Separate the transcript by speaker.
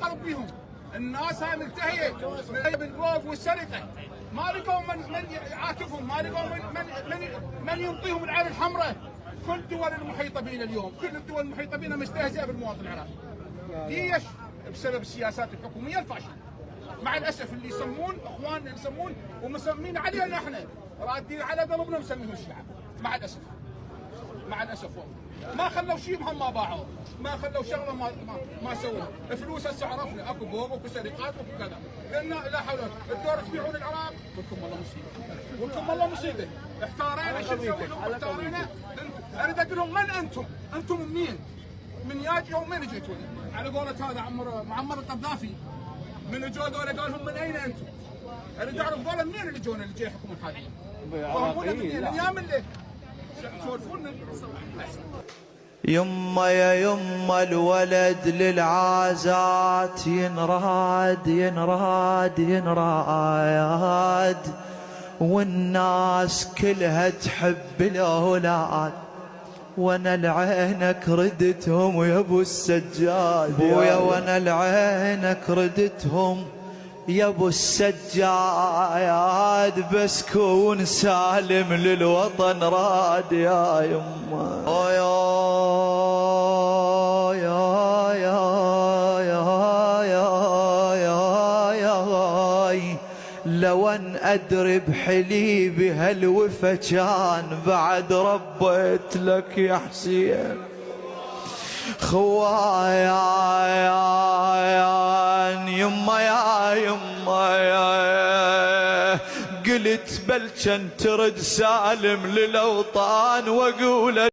Speaker 1: اعترف بهم. الناس هاي ملتهيه بالروف والسرقه، ما لقوا من يعاكفهم، ما لقوا من ينطيهم العين الحمراء. كل الدول المحيطه بنا اليوم، كل الدول المحيطه بنا مستهزئه بالمواطن العراقي. ليش؟ بسبب السياسات الحكوميه الفاشله. مع الاسف اللي يسمون اخواننا اللي يسمون ومسمين علينا احنا رادين على قلبنا مسميهم الشعب. مع الاسف ما خلوا شيء هم ما باعوا، ما خلوا شغله ما سووها. فلوس هسه عرفنا اكو بوق واكو سرقات واكو كذا، لان لا حول ولا قوه. الدور تبيعون العراق ولكم والله مصيبه، ولكم والله مصيبه. احتارينا شو نسوي لهم؟ احتارينا. اريد اقول لهم من انتم؟ انتم منين؟ من ياجي ومن جيتوا؟ على قولة هذا معمر القذافي، من اجوا ذولا قال لهم من اين انتم؟ اريد اعرف ذولا منين اللي جونا اللي جاي يحكمون حاليا؟ فهمونا منين؟ الايام اللي تسولفون.
Speaker 2: يما يا يما الولد للعازات ينراد ينراد ينراد، والناس كلها تحب الاولاد، وانا لعينك ردتهم يا ابو السجاد بويا، وانا لعينك ردتهم يا ابو السجاد، بس كون سالم للوطن راد يا يما. لو ان ادري بحليبي هالوفا كان بعد ربيت لك يا حسين خوايا يما يا يما يا، قلت بل كان ترد سالم للاوطان واقول